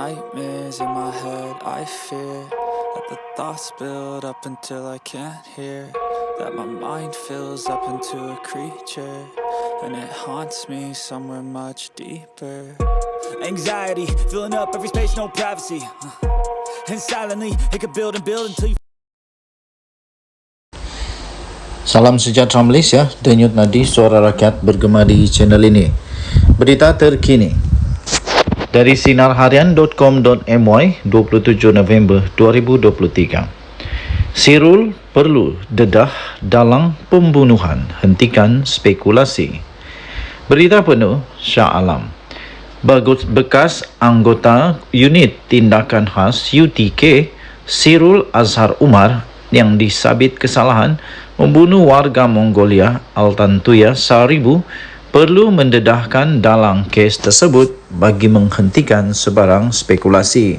nightmares in my head, I fear that the thoughts build up until I can't hear, that my mind fills up into a creature, and it haunts me somewhere much deeper. Anxiety, filling up every space, no privacy, and silently, it could build and build until you... Salam sejahtera Malaysia, denyut nadi suara rakyat bergema di channel ini. Berita terkini dari sinarharian.com.my 27 November 2023. Sirul perlu dedah dalam pembunuhan, hentikan spekulasi. Berita penuh Shah Alam. Bekas anggota unit tindakan khas UTK Sirul Azhar Umar yang disabit kesalahan membunuh warga Mongolia Altantuya Saribu perlu mendedahkan dalam kes tersebut bagi menghentikan sebarang spekulasi.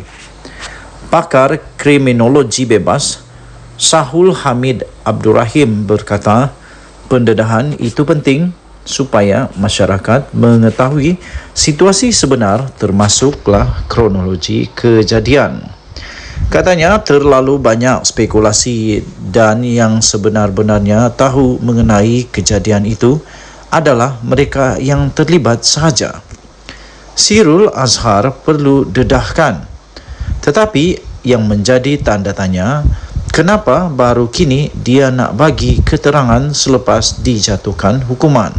Pakar kriminologi bebas Sahul Hamid Abdurrahim berkata, pendedahan itu penting supaya masyarakat mengetahui situasi sebenar termasuklah kronologi kejadian. Katanya terlalu banyak spekulasi dan yang sebenar-benarnya tahu mengenai kejadian itu adalah mereka yang terlibat sahaja. Sirul Azhar perlu dedahkan. Tetapi yang menjadi tanda tanya, kenapa baru kini dia nak bagi keterangan selepas dijatuhkan hukuman?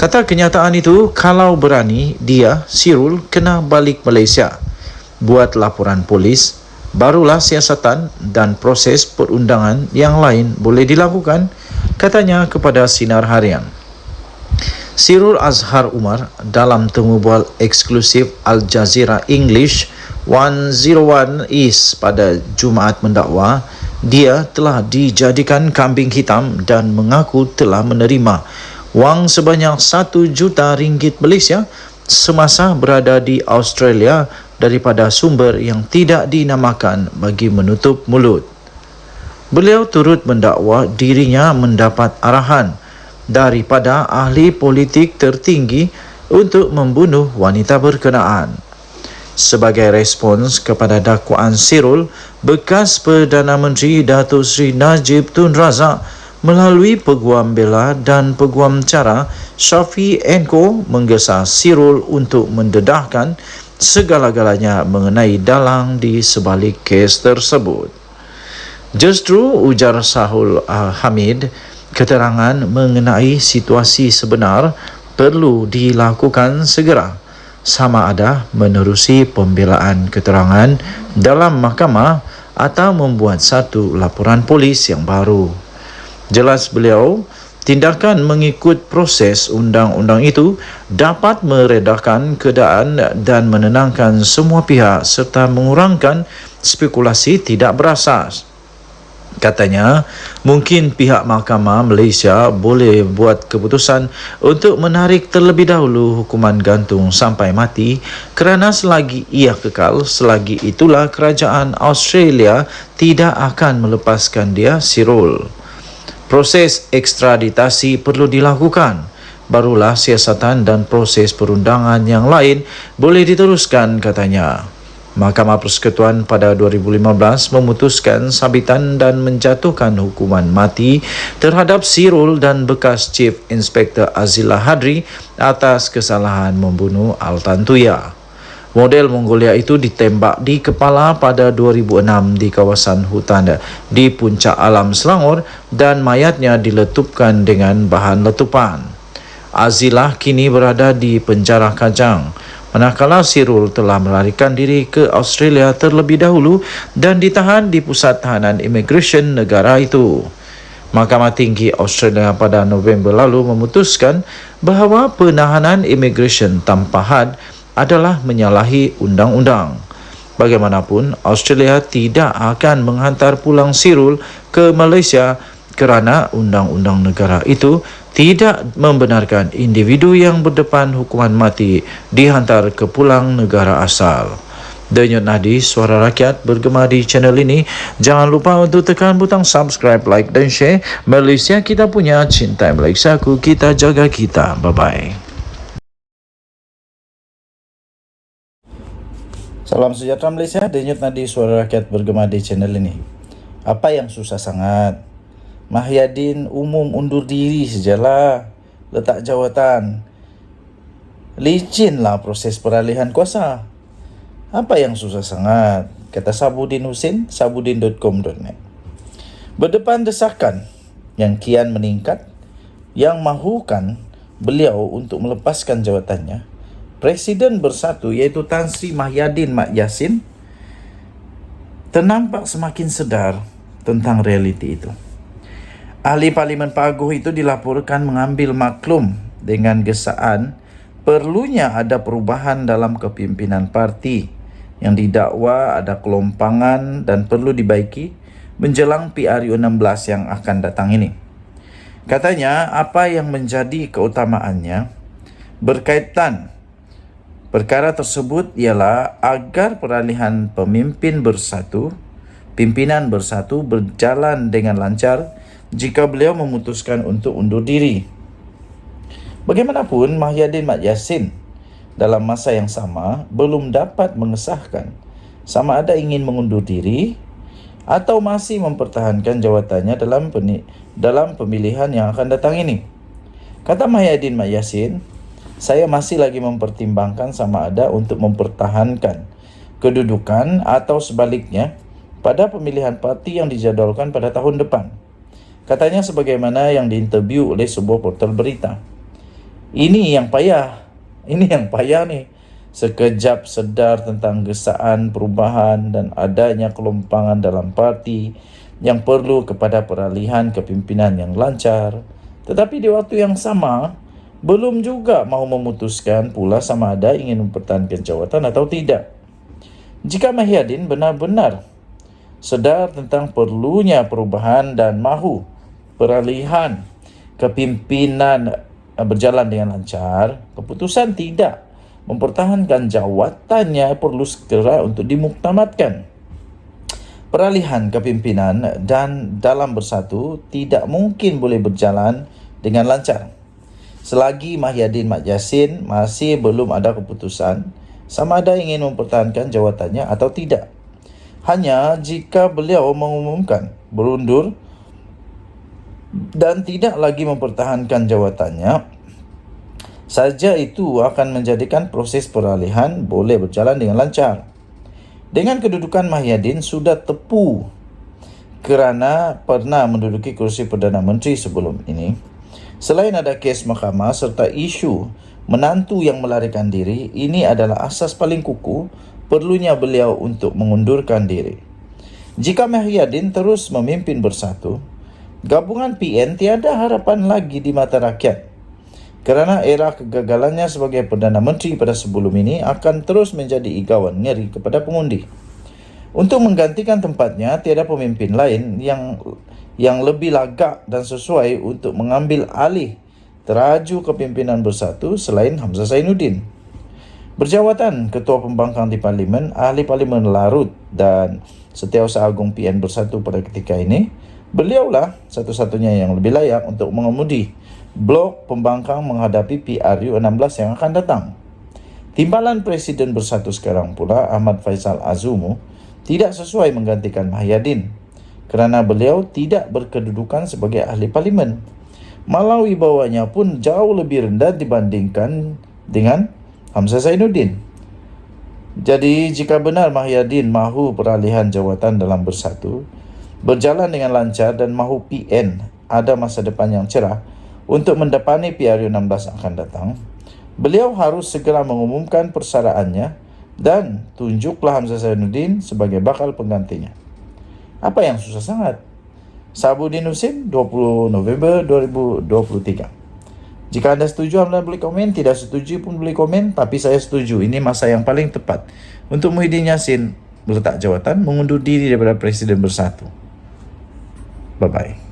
Kata kenyataan itu, kalau berani dia, Sirul, kena balik Malaysia, buat laporan polis, barulah siasatan dan proses perundangan yang lain boleh dilakukan, katanya kepada Sinar Harian. Sirul Azhar Umar dalam temu bual eksklusif Al Jazeera English 101 East pada Jumaat mendakwa, dia telah dijadikan kambing hitam dan mengaku telah menerima wang sebanyak 1 juta ringgit Malaysia semasa berada di Australia daripada sumber yang tidak dinamakan bagi menutup mulut. Beliau turut mendakwa dirinya mendapat arahan daripada ahli politik tertinggi untuk membunuh wanita berkenaan. Sebagai respons kepada dakwaan Sirul, bekas Perdana Menteri Datuk Seri Najib Tun Razak melalui peguam bela dan peguam cara Shafi Enko menggesa Sirul untuk mendedahkan segala-galanya mengenai dalang di sebalik kes tersebut. Justru, ujar Sahul Hamid, keterangan mengenai situasi sebenar perlu dilakukan segera, sama ada menerusi pembelaan keterangan dalam mahkamah atau membuat satu laporan polis yang baru. Jelas beliau, tindakan mengikut proses undang-undang itu dapat meredahkan keadaan dan menenangkan semua pihak serta mengurangkan spekulasi tidak berasas. Katanya, mungkin pihak Mahkamah Malaysia boleh buat keputusan untuk menarik terlebih dahulu hukuman gantung sampai mati kerana selagi ia kekal, selagi itulah kerajaan Australia tidak akan melepaskan dia, Sirul. Proses ekstraditasi perlu dilakukan, barulah siasatan dan proses perundangan yang lain boleh diteruskan, katanya. Mahkamah Persekutuan pada 2015 memutuskan sabitan dan menjatuhkan hukuman mati terhadap Sirul dan bekas Chief Inspector Azila Hadri atas kesalahan membunuh Altantuya. Model Mongolia itu ditembak di kepala pada 2006 di kawasan hutan di Puncak Alam Selangor dan mayatnya diletupkan dengan bahan letupan. Azilah kini berada di penjara Kajang, manakala Sirul telah melarikan diri ke Australia terlebih dahulu dan ditahan di pusat tahanan imigresen negara itu. Mahkamah Tinggi Australia pada November lalu memutuskan bahawa penahanan imigresen tanpa had adalah menyalahi undang-undang. Bagaimanapun, Australia tidak akan menghantar pulang Sirul ke Malaysia kerana undang-undang negara itu tidak membenarkan individu yang berdepan hukuman mati dihantar ke pulang negara asal. Denyut nadi suara rakyat bergema di channel ini. Jangan lupa untuk tekan butang subscribe, like dan share. Malaysia kita punya, cinta Malaysia ku, kita jaga kita. Bye-bye. Salam sejahtera Malaysia, Denyut Nadi Suara Rakyat bergema di channel ini. Apa yang susah sangat? Mahyadin umum undur diri sajalah, letak jawatan. Licinlah proses peralihan kuasa. Apa yang susah sangat? Kata Sabudin Husin, sabudin.com.net. Berdepan desakan yang kian meningkat, yang mahukan beliau untuk melepaskan jawatannya, Presiden Bersatu iaitu Tan Sri Mahyadin Mat Yassin ternampak semakin sedar tentang realiti itu. Ahli Parlimen Paguh itu dilaporkan mengambil maklum dengan gesaan perlunya ada perubahan dalam kepimpinan parti yang didakwa ada kelompangan dan perlu dibaiki menjelang PRU 16 yang akan datang ini. Katanya apa yang menjadi keutamaannya berkaitan perkara tersebut ialah agar peralihan pimpinan bersatu berjalan dengan lancar jika beliau memutuskan untuk undur diri. Bagaimanapun, Mahyadin Mat Yassin dalam masa yang sama belum dapat mengesahkan sama ada ingin mengundur diri atau masih mempertahankan jawatannya dalam pemilihan yang akan datang ini. Kata Mahyadin Mat Yassin, saya masih lagi mempertimbangkan sama ada untuk mempertahankan kedudukan atau sebaliknya pada pemilihan parti yang dijadualkan pada tahun depan. Katanya sebagaimana yang diinterview oleh sebuah portal berita. Ini yang payah nih. Sekejap sedar tentang gesaan perubahan dan adanya kelompangan dalam parti yang perlu kepada peralihan kepimpinan yang lancar. Tetapi di waktu yang sama, belum juga mahu memutuskan pula sama ada ingin mempertahankan jawatan atau tidak. Jika Mahyadin benar-benar sedar tentang perlunya perubahan dan mahu peralihan kepimpinan berjalan dengan lancar, keputusan tidak mempertahankan jawatannya perlu segera untuk dimuktamadkan. Peralihan kepimpinan dan dalam bersatu tidak mungkin boleh berjalan dengan lancar selagi Mahyadin Mat Yassin masih belum ada keputusan sama ada ingin mempertahankan jawatannya atau tidak. Hanya jika beliau mengumumkan berundur dan tidak lagi mempertahankan jawatannya saja itu akan menjadikan proses peralihan boleh berjalan dengan lancar. Dengan kedudukan Mahyadin sudah tepu kerana pernah menduduki kursi Perdana Menteri sebelum ini. Selain ada kes mahkamah serta isu menantu yang melarikan diri, ini adalah asas paling kukuh perlunya beliau untuk mengundurkan diri. Jika Mahyadin terus memimpin bersatu, gabungan PN tiada harapan lagi di mata rakyat. Kerana era kegagalannya sebagai Perdana Menteri pada sebelum ini akan terus menjadi igawan ngeri kepada pengundi. Untuk menggantikan tempatnya, tiada pemimpin lain yang lebih lagak dan sesuai untuk mengambil alih teraju kepimpinan bersatu selain Hamzah Zainuddin. Berjawatan Ketua Pembangkang di Parlimen, Ahli Parlimen Larut dan Setiausaha Agung PN Bersatu pada ketika ini, beliaulah satu-satunya yang lebih layak untuk mengemudi blok pembangkang menghadapi PRU 16 yang akan datang. Timbalan Presiden Bersatu sekarang pula, Ahmad Faisal Azumu, tidak sesuai menggantikan Mahyadin kerana beliau tidak berkedudukan sebagai ahli parlimen. Malau wibawanya pun jauh lebih rendah dibandingkan dengan Hamzah Zainuddin. Jadi jika benar Mahyadin mahu peralihan jawatan dalam bersatu berjalan dengan lancar dan mahu PN ada masa depan yang cerah untuk mendepani PRU 16 akan datang, beliau harus segera mengumumkan persaraannya dan tunjuklah Hamzah Zainuddin sebagai bakal penggantinya. Apa yang susah sangat? Sabudin Husin, 20 November 2023. Jika anda setuju, anda boleh komen. Tidak setuju pun boleh komen. Tapi saya setuju. Ini masa yang paling tepat untuk Muhyiddin Yassin meletak jawatan mengundur diri daripada Presiden Bersatu. Bye-bye.